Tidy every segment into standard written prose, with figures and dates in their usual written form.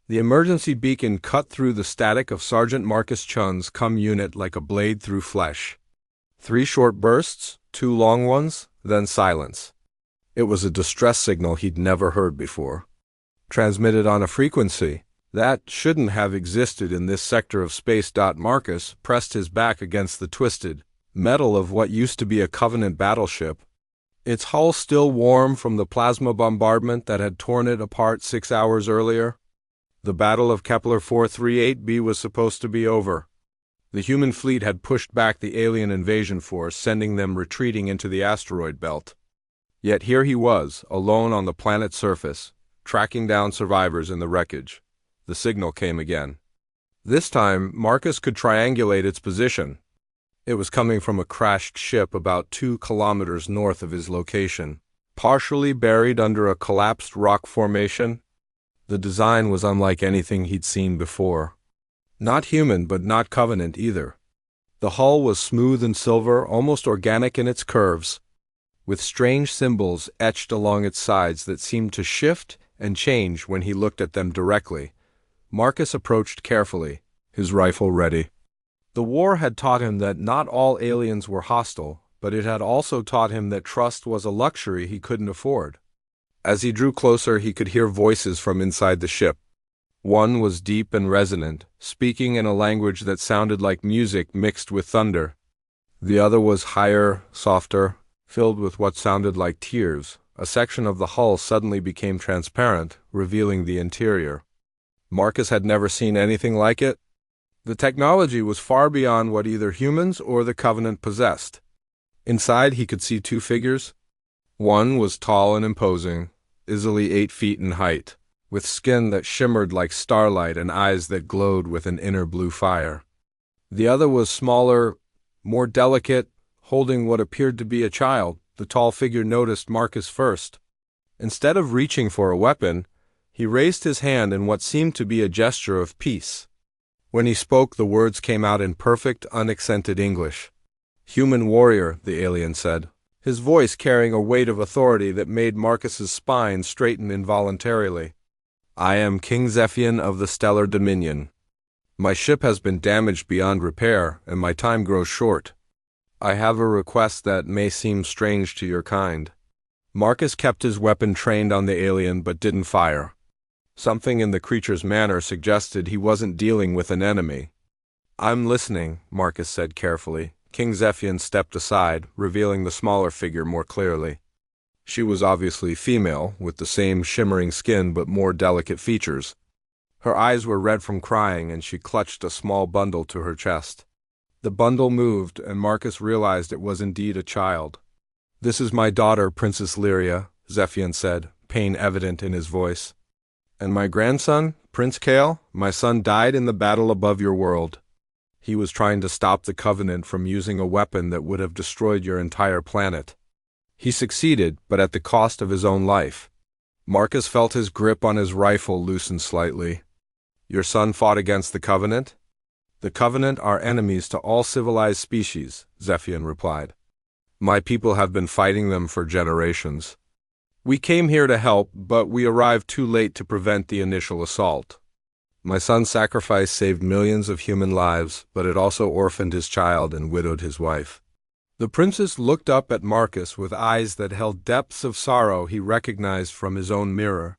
The emergency beacon cut through the static of Sergeant Marcus Chun's cum unit like a blade through flesh. 3 short bursts, 2 long ones, then silence. It was a distress signal he'd never heard before. Transmitted on a frequency that shouldn't have existed in this sector of space. Marcus pressed his back against the twisted metal of what used to be a Covenant battleship, its hull still warm from the plasma bombardment that had torn it apart 6 hours earlier. The Battle of Kepler 438b was supposed to be over. The human fleet had pushed back the alien invasion force, sending them retreating into the asteroid belt. Yet here he was, alone on the planet's surface, tracking down survivors in the wreckage. The signal came again. This time, Marcus could triangulate its position. It was coming from a crashed ship about 2 kilometers north of his location, partially buried under a collapsed rock formation. The design was unlike anything he'd seen before. Not human, but not Covenant either. The hull was smooth and silver, almost organic in its curves, with strange symbols etched along its sides that seemed to shift and change when he looked at them directly. Marcus approached carefully, his rifle ready. The war had taught him that not all aliens were hostile, but it had also taught him that trust was a luxury he couldn't afford. As he drew closer, he could hear voices from inside the ship. One was deep and resonant, speaking in a language that sounded like music mixed with thunder. The other was higher, softer, filled with what sounded like tears. A section of the hull suddenly became transparent, revealing the interior. Marcus had never seen anything like it. The technology was far beyond what either humans or the Covenant possessed. Inside, he could see 2 figures. One was tall and imposing, easily 8 feet in height, with skin that shimmered like starlight and eyes that glowed with an inner blue fire. The other was smaller, more delicate, holding what appeared to be a child. The tall figure noticed Marcus first. Instead of reaching for a weapon, he raised his hand in what seemed to be a gesture of peace. When he spoke, the words came out in perfect, unaccented English. "Human warrior," the alien said, his voice carrying a weight of authority that made Marcus's spine straighten involuntarily. "I am King Zephian of the Stellar Dominion. My ship has been damaged beyond repair, and my time grows short. I have a request that may seem strange to your kind." Marcus kept his weapon trained on the alien but didn't fire. Something in the creature's manner suggested he wasn't dealing with an enemy. "I'm listening," Marcus said carefully. King Zephian stepped aside, revealing the smaller figure more clearly. She was obviously female, with the same shimmering skin but more delicate features. Her eyes were red from crying, and she clutched a small bundle to her chest. The bundle moved, and Marcus realized it was indeed a child. "This is my daughter, Princess Lyria," Zephian said, pain evident in his voice. "And my grandson, Prince Kale, my son died in the battle above your world. He was trying to stop the Covenant from using a weapon that would have destroyed your entire planet. He succeeded, but at the cost of his own life." Marcus felt his grip on his rifle loosen slightly. "Your son fought against the Covenant?" "The Covenant are enemies to all civilized species," Zephian replied. "My people have been fighting them for generations. We came here to help, but we arrived too late to prevent the initial assault. My son's sacrifice saved millions of human lives, but it also orphaned his child and widowed his wife." The princess looked up at Marcus with eyes that held depths of sorrow he recognized from his own mirror.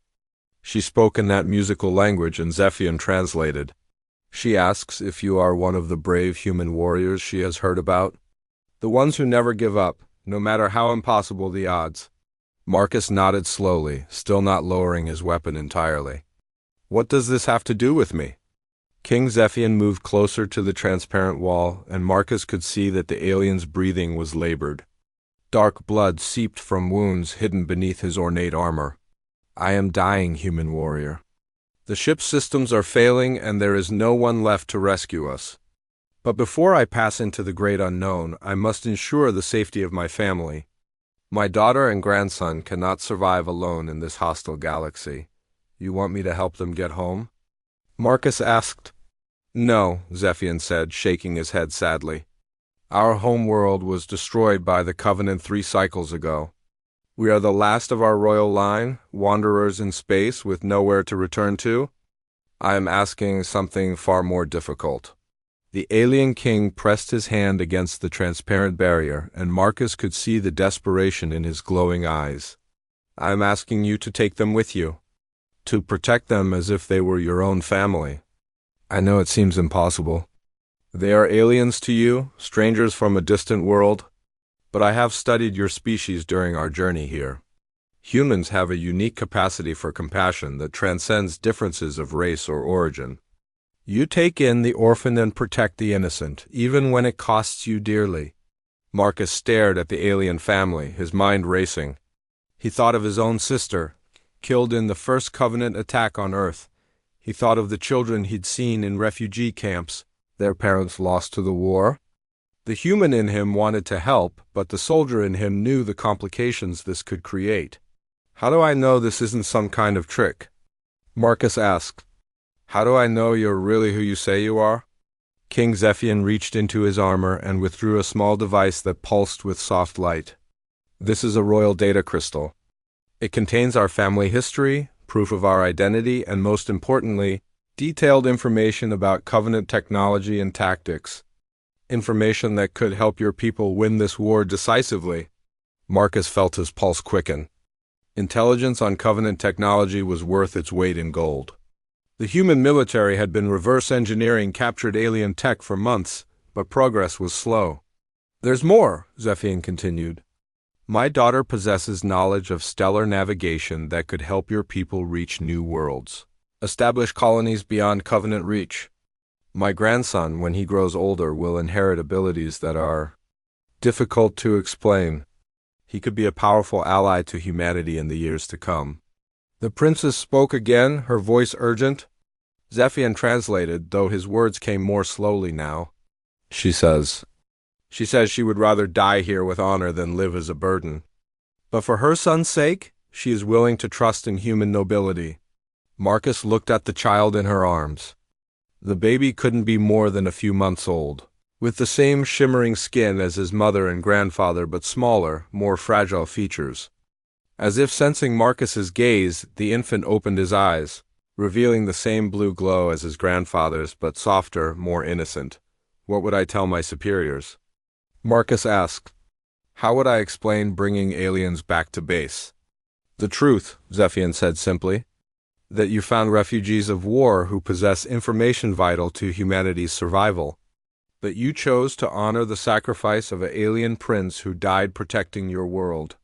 She spoke in that musical language, and Zephian translated. "She asks if you are one of the brave human warriors she has heard about. The ones who never give up, no matter how impossible the odds." Marcus nodded slowly, still not lowering his weapon entirely. "What does this have to do with me?" King Zephian moved closer to the transparent wall, and Marcus could see that the alien's breathing was labored. Dark blood seeped from wounds hidden beneath his ornate armor. "I am dying, human warrior. The ship's systems are failing, and there is no one left to rescue us. But before I pass into the great unknown, I must ensure the safety of my family. My daughter and grandson cannot survive alone in this hostile galaxy. You want me to help them get home?" Marcus asked. "No," Zephian said, shaking his head sadly. "Our homeworld was destroyed by the Covenant 3 cycles ago. We are the last of our royal line, wanderers in space with nowhere to return to. I am asking something far more difficult. The alien king pressed his hand against the transparent barrier, and Marcus could see the desperation in his glowing eyes. I am asking you to take them with you, to protect them as if they were your own family. I know it seems impossible. They are aliens to you, strangers from a distant world, but I have studied your species during our journey here. Humans have a unique capacity for compassion that transcends differences of race or origin. You take in the orphan and protect the innocent, even when it costs you dearly. Marcus stared at the alien family, his mind racing. He thought of his own sister, killed in the first Covenant attack on Earth. He thought of the children he'd seen in refugee camps, their parents lost to the war. The human in him wanted to help, but the soldier in him knew the complications this could create. How do I know this isn't some kind of trick? Marcus asked. How do I know you're really who you say you are? King Zephian reached into his armor and withdrew a small device that pulsed with soft light. This is a royal data crystal. It contains our family history, proof of our identity, and most importantly, detailed information about Covenant technology and tactics. Information that could help your people win this war decisively. Marcus felt his pulse quicken. Intelligence on Covenant technology was worth its weight in gold. The human military had been reverse engineering captured alien tech for months, but progress was slow. There's more, Zephian continued. My daughter possesses knowledge of stellar navigation that could help your people reach new worlds, establish colonies beyond Covenant reach. My grandson, when he grows older, will inherit abilities that are difficult to explain. He could be a powerful ally to humanity in the years to come. The princess spoke again, her voice urgent. Zephian translated, though his words came more slowly now. She says she would rather die here with honor than live as a burden. But for her son's sake, she is willing to trust in human nobility. Marcus looked at the child in her arms. The baby couldn't be more than a few months old, with the same shimmering skin as his mother and grandfather but smaller, more fragile features. As if sensing Marcus's gaze, the infant opened his eyes, revealing the same blue glow as his grandfather's but softer, more innocent. What would I tell my superiors? Marcus asked. How would I explain bringing aliens back to base? The truth, Zephian said simply, that you found refugees of war who possess information vital to humanity's survival. That you chose to honor the sacrifice of an alien prince who died protecting your world.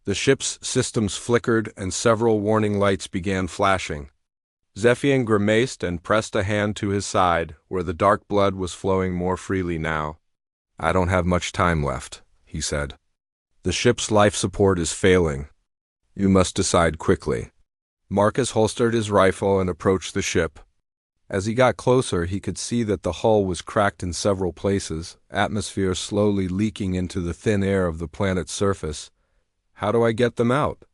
The ship's systems flickered and several warning lights began flashing. Zephian grimaced and pressed a hand to his side, where the dark blood was flowing more freely now. I don't have much time left, he said. The ship's life support is failing. You must decide quickly. Marcus holstered his rifle and approached the ship. As he got closer, he could see that the hull was cracked in several places, atmosphere slowly leaking into the thin air of the planet's surface. How do I get them out?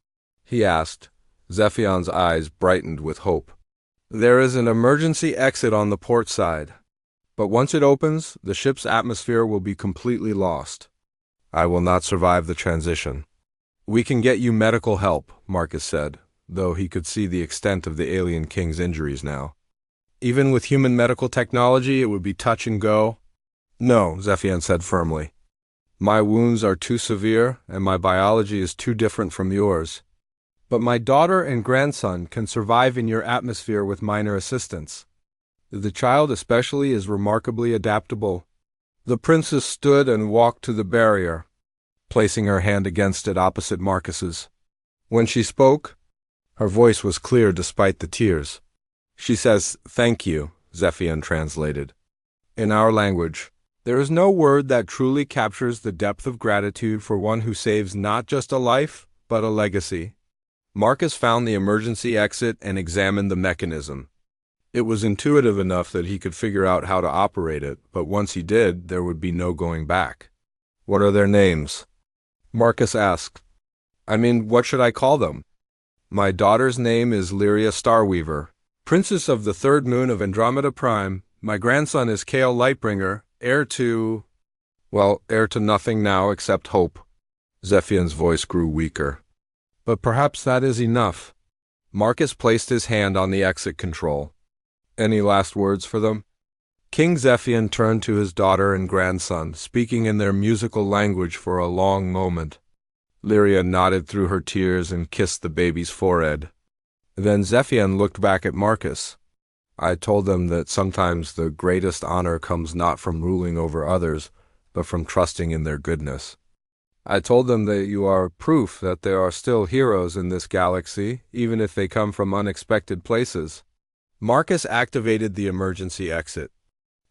He asked. Zephian's eyes brightened with hope. There is an emergency exit on the port side, but once it opens, the ship's atmosphere will be completely lost. I will not survive the transition. We can get you medical help, Marcus said, though he could see the extent of the alien king's injuries now. Even with human medical technology, it would be touch and go. No, Zephian said firmly. My wounds are too severe, and my biology is too different from yours. But my daughter and grandson can survive in your atmosphere with minor assistance. The child especially is remarkably adaptable. The princess stood and walked to the barrier, placing her hand against it opposite Marcus's. When she spoke, her voice was clear despite the tears. She says, "Thank you," Zephian translated. In our language, there is no word that truly captures the depth of gratitude for one who saves not just a life, but a legacy. Marcus found the emergency exit and examined the mechanism. It was intuitive enough that he could figure out how to operate it, but once he did, there would be no going back. What are their names? Marcus asked. What should I call them? My daughter's name is Lyria Starweaver, Princess of the third moon of Andromeda Prime. My grandson is Kale Lightbringer, heir to nothing now except hope. Zephian's voice grew weaker. But perhaps that is enough. Marcus placed his hand on the exit control. Any last words for them? King Zephian turned to his daughter and grandson, speaking in their musical language for a long moment. Lyria nodded through her tears and kissed the baby's forehead. Then Zephian looked back at Marcus. I told them that sometimes the greatest honor comes not from ruling over others, but from trusting in their goodness. I told them that you are proof that there are still heroes in this galaxy, even if they come from unexpected places. Marcus activated the emergency exit.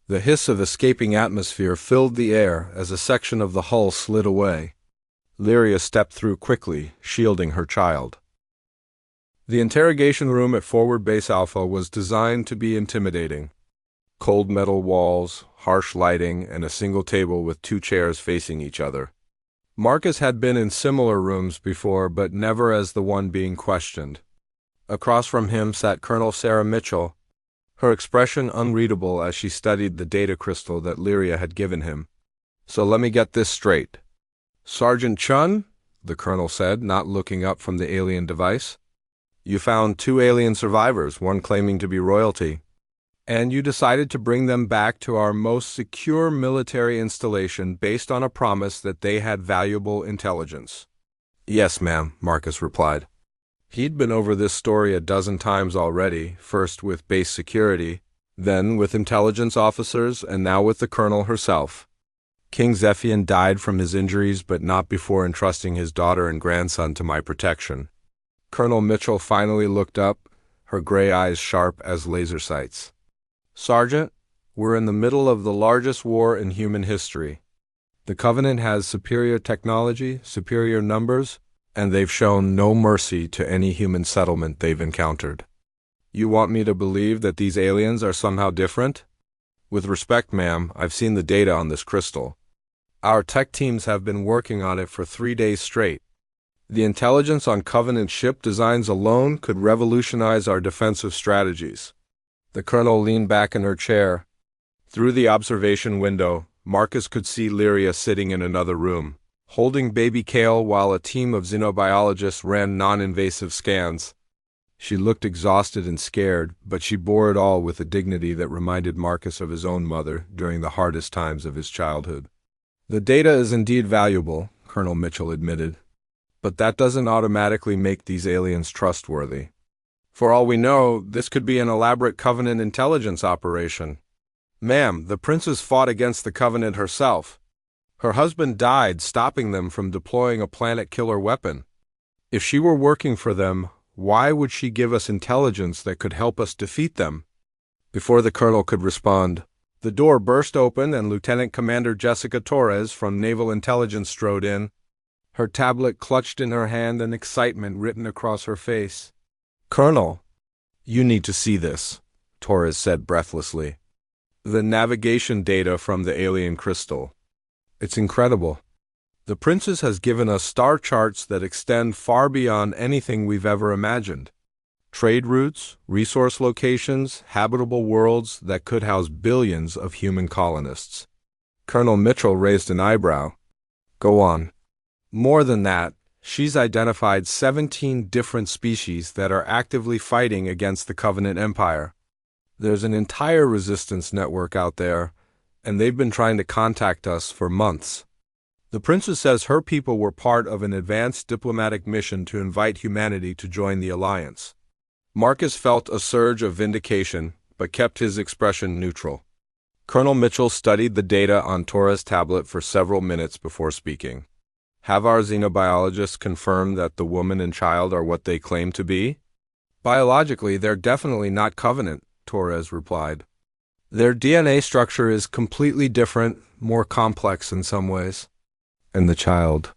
The hiss of escaping atmosphere filled the air as a section of the hull slid away. Lyria stepped through quickly, shielding her child. The interrogation room at Forward Base Alpha was designed to be intimidating. Cold metal walls, harsh lighting, and a single table with 2 chairs facing each other. Marcus had been in similar rooms before, but never as the one being questioned. Across from him sat Colonel Sarah Mitchell, her expression unreadable as she studied the data crystal that Lyria had given him. So let me get this straight. Sergeant Chun, the colonel said, not looking up from the alien device. You found 2 alien survivors, one claiming to be royalty, and you decided to bring them back to our most secure military installation based on a promise that they had valuable intelligence. Yes, ma'am, Marcus replied. He'd been over this story a dozen times already, first with base security, then with intelligence officers, and now with the colonel herself. King Zephian died from his injuries, but not before entrusting his daughter and grandson to my protection. Colonel Mitchell finally looked up, her gray eyes sharp as laser sights. Sergeant, we're in the middle of the largest war in human history. The Covenant has superior technology, superior numbers, and they've shown no mercy to any human settlement they've encountered. You want me to believe that these aliens are somehow different? With respect, ma'am, I've seen the data on this crystal. Our tech teams have been working on it for 3 days straight. The intelligence on Covenant ship designs alone could revolutionize our defensive strategies. The colonel leaned back in her chair. Through the observation window, Marcus could see Lyria sitting in another room, holding baby Kale while a team of xenobiologists ran non-invasive scans. She looked exhausted and scared, but she bore it all with a dignity that reminded Marcus of his own mother during the hardest times of his childhood. The data is indeed valuable, Colonel Mitchell admitted, but that doesn't automatically make these aliens trustworthy. For all we know, this could be an elaborate Covenant intelligence operation. Ma'am, the princess fought against the Covenant herself. Her husband died, stopping them from deploying a planet-killer weapon. If she were working for them, why would she give us intelligence that could help us defeat them? Before the colonel could respond, the door burst open and Lieutenant Commander Jessica Torres from Naval Intelligence strode in, her tablet clutched in her hand and excitement written across her face. Colonel, you need to see this, Torres said breathlessly. The navigation data from the alien crystal. It's incredible. The princess has given us star charts that extend far beyond anything we've ever imagined. Trade routes, resource locations, habitable worlds that could house billions of human colonists. Colonel Mitchell raised an eyebrow. Go on. More than that, she's identified 17 different species that are actively fighting against the Covenant Empire. There's an entire resistance network out there, and they've been trying to contact us for months. The princess says her people were part of an advanced diplomatic mission to invite humanity to join the alliance. Marcus felt a surge of vindication, but kept his expression neutral. Colonel Mitchell studied the data on Torres' tablet for several minutes before speaking. Have our xenobiologists confirmed that the woman and child are what they claim to be? Biologically, they're definitely not Covenant, Torres replied. Their DNA structure is completely different, more complex in some ways. And the child?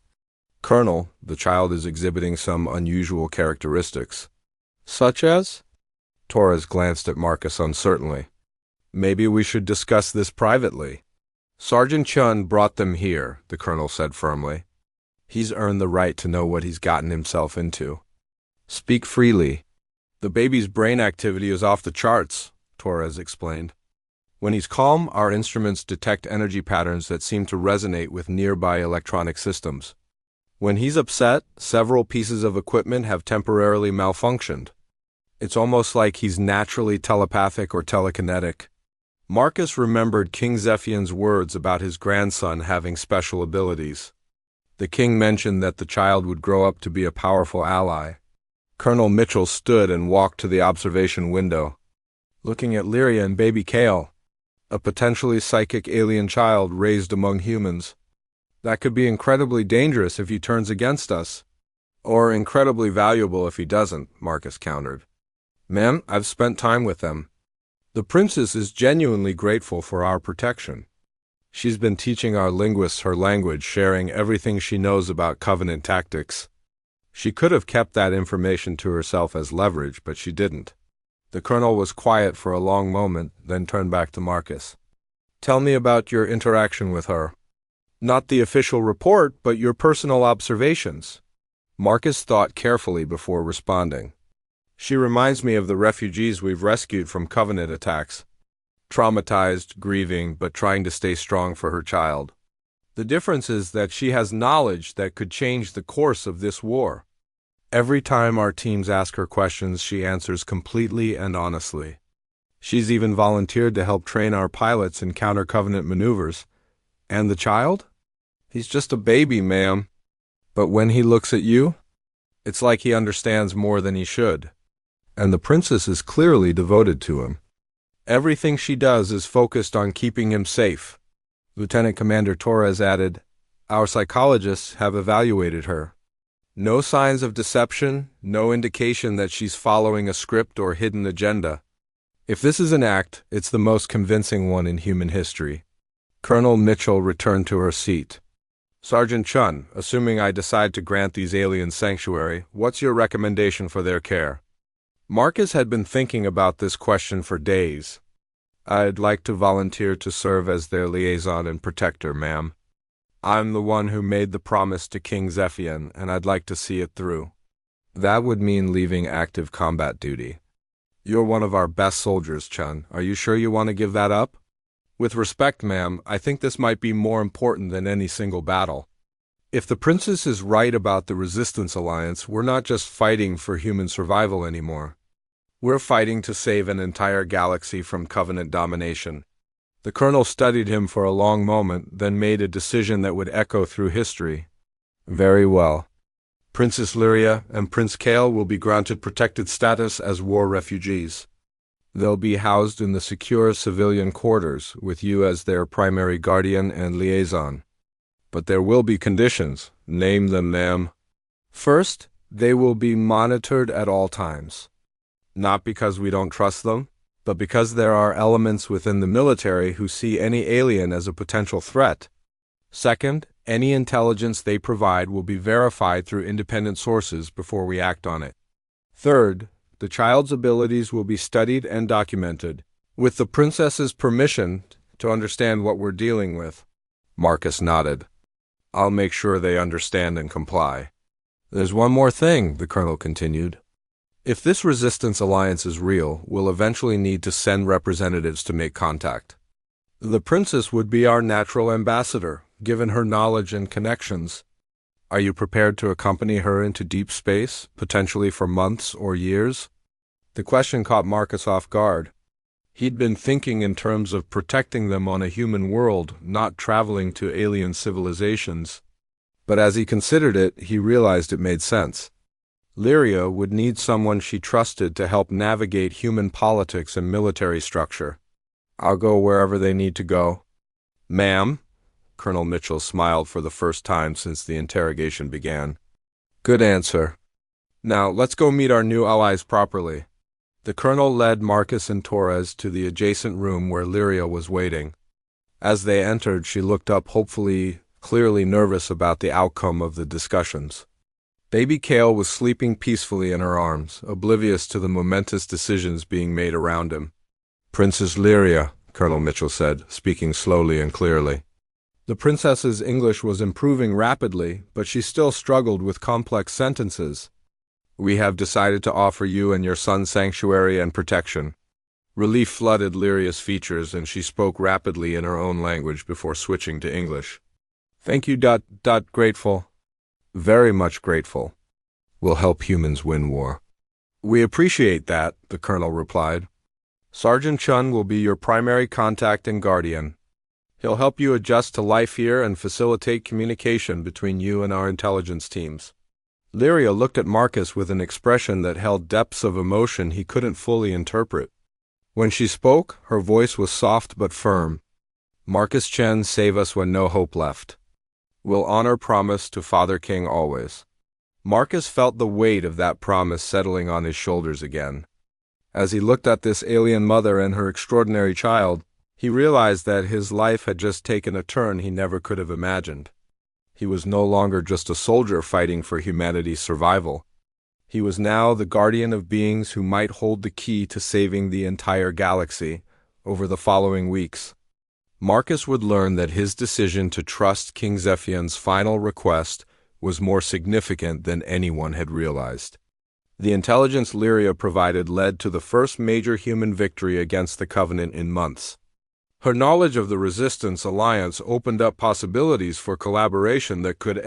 Colonel, the child is exhibiting some unusual characteristics. Such as? Torres glanced at Marcus uncertainly. Maybe we should discuss this privately. Sergeant Chun brought them here, the colonel said firmly. He's earned the right to know what he's gotten himself into. Speak freely. The baby's brain activity is off the charts, Torres explained. When he's calm, our instruments detect energy patterns that seem to resonate with nearby electronic systems. When he's upset, several pieces of equipment have temporarily malfunctioned. It's almost like he's naturally telepathic or telekinetic. Marcus remembered King Zephian's words about his grandson having special abilities. The king mentioned that the child would grow up to be a powerful ally. Colonel Mitchell stood and walked to the observation window, looking at Lyria and baby Kale, a potentially psychic alien child raised among humans. That could be incredibly dangerous if he turns against us. Or incredibly valuable if he doesn't, Marcus countered. Ma'am, I've spent time with them. The princess is genuinely grateful for our protection. She's been teaching our linguists her language, sharing everything she knows about Covenant tactics. She could have kept that information to herself as leverage, but she didn't. The colonel was quiet for a long moment, then turned back to Marcus. Tell me about your interaction with her. Not the official report, but your personal observations. Marcus thought carefully before responding. She reminds me of the refugees we've rescued from Covenant attacks. Traumatized, grieving, but trying to stay strong for her child. The difference is that she has knowledge that could change the course of this war. Every time our teams ask her questions, she answers completely and honestly. She's even volunteered to help train our pilots in counter-Covenant maneuvers. And the child? He's just a baby, ma'am. But when he looks at you, it's like he understands more than he should. And the princess is clearly devoted to him. Everything she does is focused on keeping him safe. Lieutenant Commander Torres added, Our psychologists have evaluated her. No signs of deception, no indication that she's following a script or hidden agenda. If this is an act, it's the most convincing one in human history. Colonel Mitchell returned to her seat. Sergeant Chun, assuming I decide to grant these aliens sanctuary, what's your recommendation for their care? Marcus had been thinking about this question for days. I'd like to volunteer to serve as their liaison and protector, ma'am. I'm the one who made the promise to King Zephian, and I'd like to see it through. That would mean leaving active combat duty. You're one of our best soldiers, Chun. Are you sure you want to give that up? With respect, ma'am, I think this might be more important than any single battle. If the princess is right about the Resistance Alliance, we're not just fighting for human survival anymore. We're fighting to save an entire galaxy from Covenant domination. The colonel studied him for a long moment, then made a decision that would echo through history. Very well. Princess Lyria and Prince Kale will be granted protected status as war refugees. They'll be housed in the secure civilian quarters, with you as their primary guardian and liaison. But there will be conditions. Name them, ma'am. First, they will be monitored at all times. Not because we don't trust them, but because there are elements within the military who see any alien as a potential threat. Second, any intelligence they provide will be verified through independent sources before we act on it. Third, the child's abilities will be studied and documented, with the princess's permission to understand what we're dealing with. Marcus nodded. I'll make sure they understand and comply. There's one more thing, the colonel continued. If this Resistance Alliance is real, we'll eventually need to send representatives to make contact. The princess would be our natural ambassador, given her knowledge and connections. Are you prepared to accompany her into deep space, potentially for months or years? The question caught Marcus off guard. He'd been thinking in terms of protecting them on a human world, not traveling to alien civilizations. But as he considered it, he realized it made sense. Lyria would need someone she trusted to help navigate human politics and military structure. I'll go wherever they need to go. Ma'am? Colonel Mitchell smiled for the first time since the interrogation began. Good answer. Now, let's go meet our new allies properly. The colonel led Marcus and Torres to the adjacent room where Lyria was waiting. As they entered, she looked up hopefully, clearly nervous about the outcome of the discussions. Baby Kale was sleeping peacefully in her arms, oblivious to the momentous decisions being made around him. Princess Lyria, Colonel Mitchell said, speaking slowly and clearly. The princess's English was improving rapidly, but she still struggled with complex sentences. We have decided to offer you and your son sanctuary and protection. Relief flooded Lyria's features, and she spoke rapidly in her own language before switching to English. Thank you, grateful. Very much grateful. Will help humans win war. We appreciate that, the colonel replied. Sergeant Chun will be your primary contact and guardian. He'll help you adjust to life here and facilitate communication between you and our intelligence teams. Lyria looked at Marcus with an expression that held depths of emotion he couldn't fully interpret. When she spoke, her voice was soft but firm. Marcus Chen, save us when no hope left. We'll honor promise to Father King always. Marcus felt the weight of that promise settling on his shoulders again. As he looked at this alien mother and her extraordinary child, he realized that his life had just taken a turn he never could have imagined. He was no longer just a soldier fighting for humanity's survival. He was now the guardian of beings who might hold the key to saving the entire galaxy. Over the following weeks, Marcus would learn that his decision to trust King Zephian's final request was more significant than anyone had realized. The intelligence Lyria provided led to the first major human victory against the Covenant in months. Her knowledge of the Resistance Alliance opened up possibilities for collaboration that could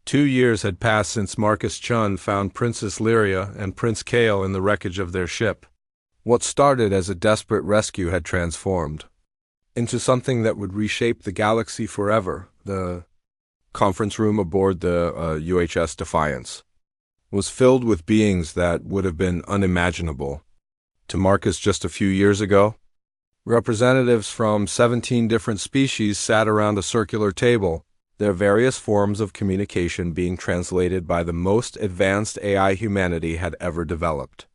2 years had passed since Marcus Chun found Princess Lyria and Prince Kale in the wreckage of their ship. What started as a desperate rescue had transformed into something that would reshape the galaxy forever. The conference room aboard the UHS Defiance was filled with beings that would have been unimaginable to Marcus just a few years ago. Representatives from 17 different species sat around a circular table, their various forms of communication being translated by the most advanced AI humanity had ever developed.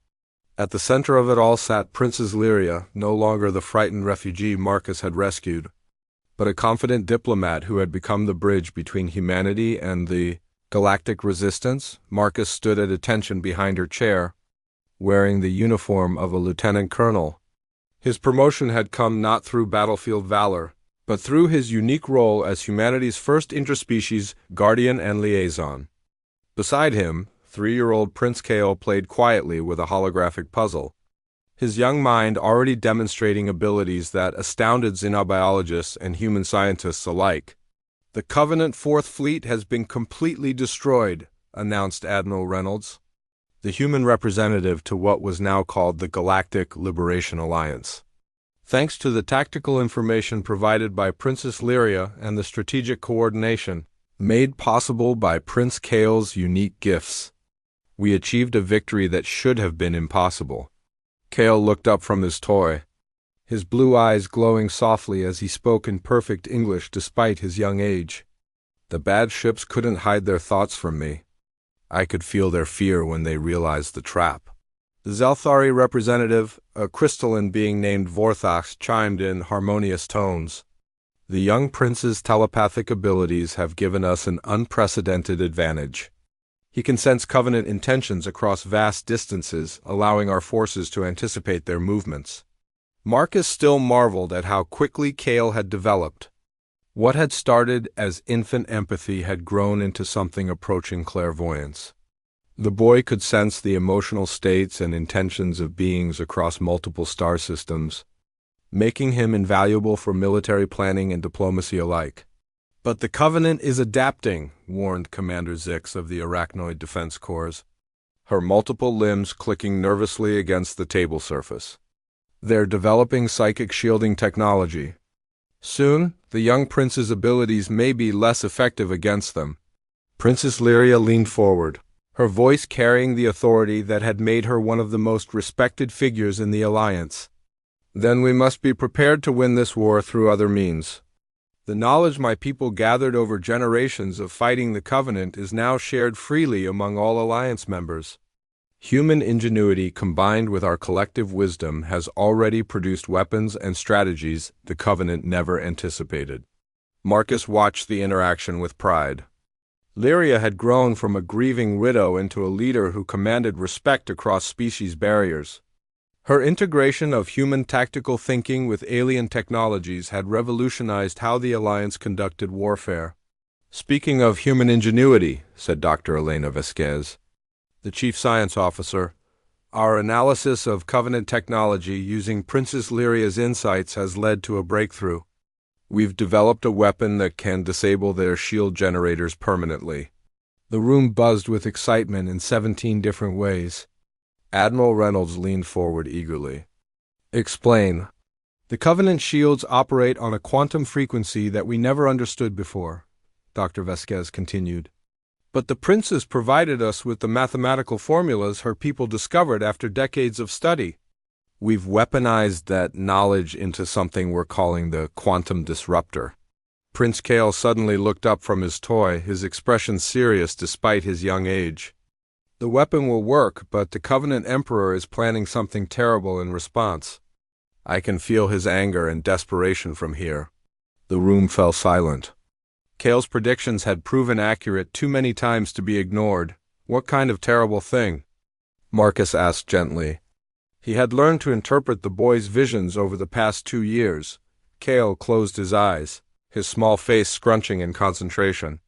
At the center of it all sat Princess Lyria, no longer the frightened refugee Marcus had rescued, but a confident diplomat who had become the bridge between humanity and the Galactic Resistance. Marcus stood at attention behind her chair, wearing the uniform of a lieutenant colonel. His promotion had come not through battlefield valor, but through his unique role as humanity's first interspecies guardian and liaison. Beside him, 3-year-old Prince Kale played quietly with a holographic puzzle, his young mind already demonstrating abilities that astounded xenobiologists and human scientists alike. The Covenant Fourth Fleet has been completely destroyed, announced Admiral Reynolds, the human representative to what was now called the Galactic Liberation Alliance. Thanks to the tactical information provided by Princess Lyria and the strategic coordination made possible by Prince Kale's unique gifts, we achieved a victory that should have been impossible. Kale looked up from his toy, his blue eyes glowing softly as he spoke in perfect English despite his young age. The bad ships couldn't hide their thoughts from me. I could feel their fear when they realized the trap. The Zelthari representative, a crystalline being named Vorthax, chimed in harmonious tones. The young prince's telepathic abilities have given us an unprecedented advantage. He can sense Covenant intentions across vast distances, allowing our forces to anticipate their movements. Marcus still marveled at how quickly Kale had developed. What had started as infant empathy had grown into something approaching clairvoyance. The boy could sense the emotional states and intentions of beings across multiple star systems, making him invaluable for military planning and diplomacy alike. But the Covenant is adapting, warned Commander Zix of the Arachnoid Defense Corps, her multiple limbs clicking nervously against the table surface. They're developing psychic shielding technology. Soon, the young prince's abilities may be less effective against them. Princess Lyria leaned forward, her voice carrying the authority that had made her one of the most respected figures in the Alliance. Then we must be prepared to win this war through other means. The knowledge my people gathered over generations of fighting the Covenant is now shared freely among all Alliance members. Human ingenuity combined with our collective wisdom has already produced weapons and strategies the Covenant never anticipated. Marcus watched the interaction with pride. Lyria had grown from a grieving widow into a leader who commanded respect across species barriers. Her integration of human tactical thinking with alien technologies had revolutionized how the Alliance conducted warfare. Speaking of human ingenuity, said Dr. Elena Vasquez, the Chief Science Officer, our analysis of Covenant technology using Princess Lyria's insights has led to a breakthrough. We've developed a weapon that can disable their shield generators permanently. The room buzzed with excitement in 17 different ways. Admiral Reynolds leaned forward eagerly. Explain. The Covenant shields operate on a quantum frequency that we never understood before, Dr. Vasquez continued. But the princess provided us with the mathematical formulas her people discovered after decades of study. We've weaponized that knowledge into something we're calling the quantum disruptor. Prince Kale suddenly looked up from his toy, his expression serious despite his young age. The weapon will work, but the Covenant Emperor is planning something terrible in response. I can feel his anger and desperation from here. The room fell silent. Kale's predictions had proven accurate too many times to be ignored. What kind of terrible thing? Marcus asked gently. He had learned to interpret the boy's visions over the past 2 years. Kale closed his eyes, his small face scrunching in concentration.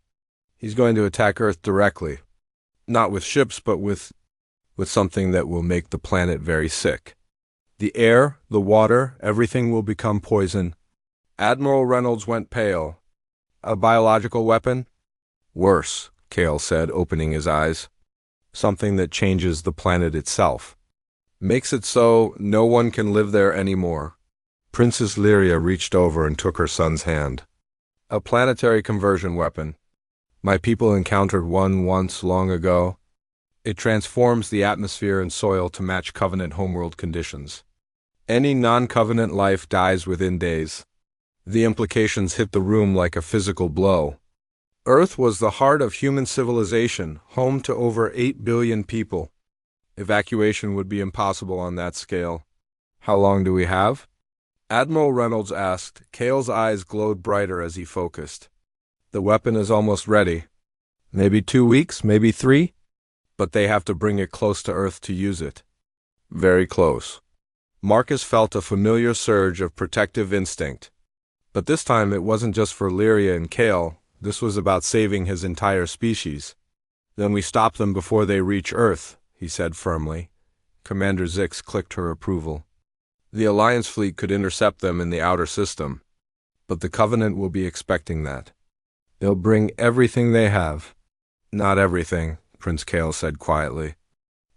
He's going to attack Earth directly. Not with ships, but with something that will make the planet very sick. The air, the water, everything will become poison. Admiral Reynolds went pale. A biological weapon? Worse, Kale said, opening his eyes. Something that changes the planet itself. Makes it so no one can live there anymore. Princess Lyria reached over and took her son's hand. A planetary conversion weapon. My people encountered one once long ago. It transforms the atmosphere and soil to match Covenant homeworld conditions. Any non-Covenant life dies within days. The implications hit the room like a physical blow. Earth was the heart of human civilization, home to over 8 billion people. Evacuation would be impossible on that scale. How long do we have? Admiral Reynolds asked. Kale's eyes glowed brighter as he focused. The weapon is almost ready. Maybe 2 weeks, maybe 3? But they have to bring it close to Earth to use it. Very close. Marcus felt a familiar surge of protective instinct. But this time it wasn't just for Lyria and Kale. This was about saving his entire species. Then we stop them before they reach Earth, he said firmly. Commander Zix clicked her approval. The Alliance fleet could intercept them in the outer system. But the Covenant will be expecting that. They'll bring everything they have. Not everything, Prince Kale said quietly.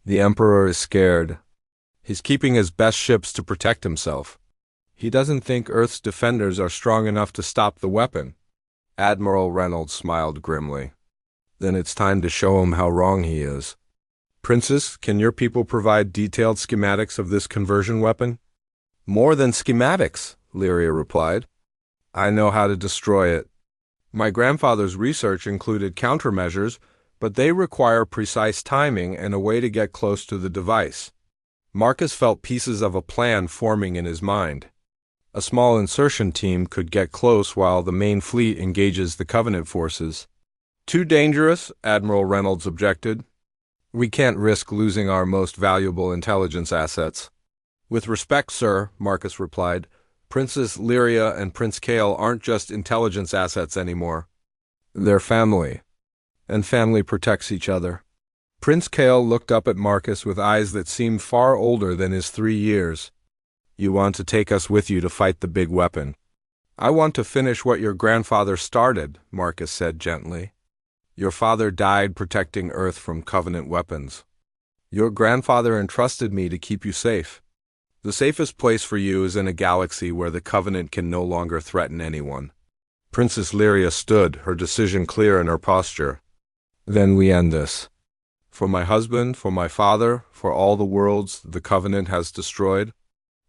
The Emperor is scared. He's keeping his best ships to protect himself. He doesn't think Earth's defenders are strong enough to stop the weapon. Admiral Reynolds smiled grimly. Then it's time to show him how wrong he is. Princess, can your people provide detailed schematics of this conversion weapon? More than schematics, Lyria replied. I know how to destroy it. My grandfather's research included countermeasures, but they require precise timing and a way to get close to the device. Marcus felt pieces of a plan forming in his mind. A small insertion team could get close while the main fleet engages the Covenant forces. Too dangerous, Admiral Reynolds objected. We can't risk losing our most valuable intelligence assets. With respect, sir, Marcus replied, Princess Lyria and Prince Kale aren't just intelligence assets anymore. They're family. And family protects each other. Prince Kale looked up at Marcus with eyes that seemed far older than his 3 years. You want to take us with you to fight the big weapon. I want to finish what your grandfather started, Marcus said gently. Your father died protecting Earth from Covenant weapons. Your grandfather entrusted me to keep you safe. The safest place for you is in a galaxy where the Covenant can no longer threaten anyone. Princess Lyria stood, her decision clear in her posture. Then we end this. For my husband, for my father, for all the worlds the Covenant has destroyed.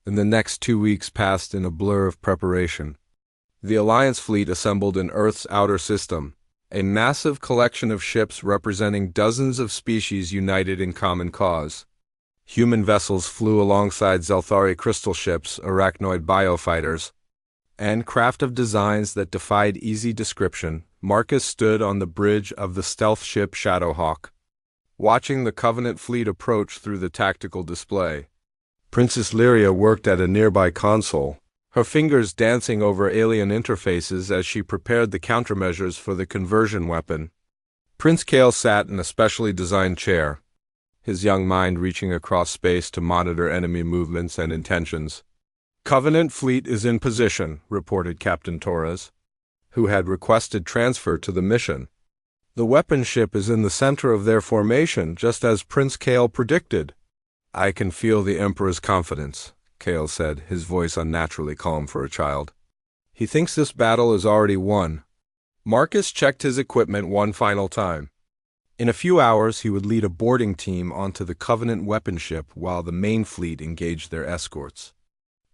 And the next 2 weeks passed in a blur of preparation. The Alliance fleet assembled in Earth's outer system, a massive collection of ships representing dozens of species united in common cause. Human vessels flew alongside Zelthari crystal ships, arachnoid biofighters, and craft of designs that defied easy description. Marcus stood on the bridge of the stealth ship Shadowhawk, watching the Covenant fleet approach through the tactical display. Princess Lyria worked at a nearby console, her fingers dancing over alien interfaces as she prepared the countermeasures for the conversion weapon. Prince Kale sat in a specially designed chair, his young mind reaching across space to monitor enemy movements and intentions. Covenant fleet is in position, reported Captain Torres, who had requested transfer to the mission. The weapon ship is in the center of their formation, just as Prince Kale predicted. I can feel the Emperor's confidence, Kale said, his voice unnaturally calm for a child. He thinks this battle is already won. Marcus checked his equipment one final time. In a few hours, he would lead a boarding team onto the Covenant weapon ship while the main fleet engaged their escorts.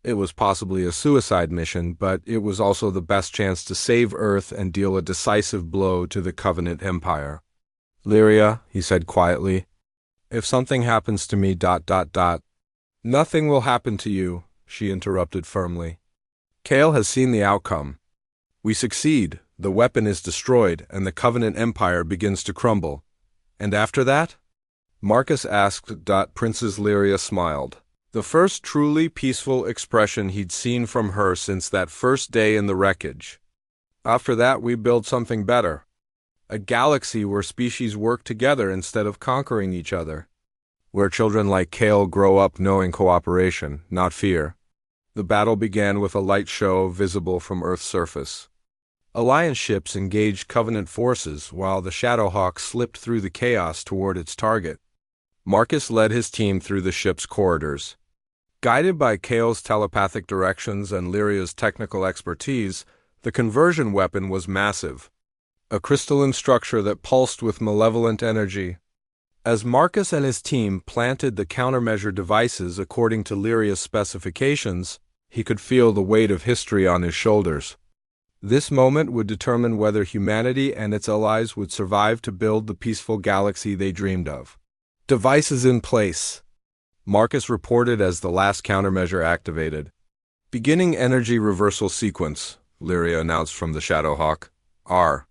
It was possibly a suicide mission, but it was also the best chance to save Earth and deal a decisive blow to the Covenant Empire. Lyria, he said quietly, if something happens to me, Nothing will happen to you, she interrupted firmly. Kale has seen the outcome. We succeed, the weapon is destroyed, and the Covenant Empire begins to crumble. And after that? Marcus asked. Princess Lyria smiled. The first truly peaceful expression he'd seen from her since that first day in the wreckage. After that, we build something better. A galaxy where species work together instead of conquering each other. Where children like Kale grow up knowing cooperation, not fear. The battle began with a light show visible from Earth's surface. Alliance ships engaged Covenant forces while the Shadowhawk slipped through the chaos toward its target. Marcus led his team through the ship's corridors. Guided by Kale's telepathic directions and Lyria's technical expertise, the conversion weapon was massive. A crystalline structure that pulsed with malevolent energy. As Marcus and his team planted the countermeasure devices according to Lyria's specifications, he could feel the weight of history on his shoulders. This moment would determine whether humanity and its allies would survive to build the peaceful galaxy they dreamed of. Devices in place, Marcus reported as the last countermeasure activated. Beginning energy reversal sequence, Lyria announced from the Shadowhawk. R.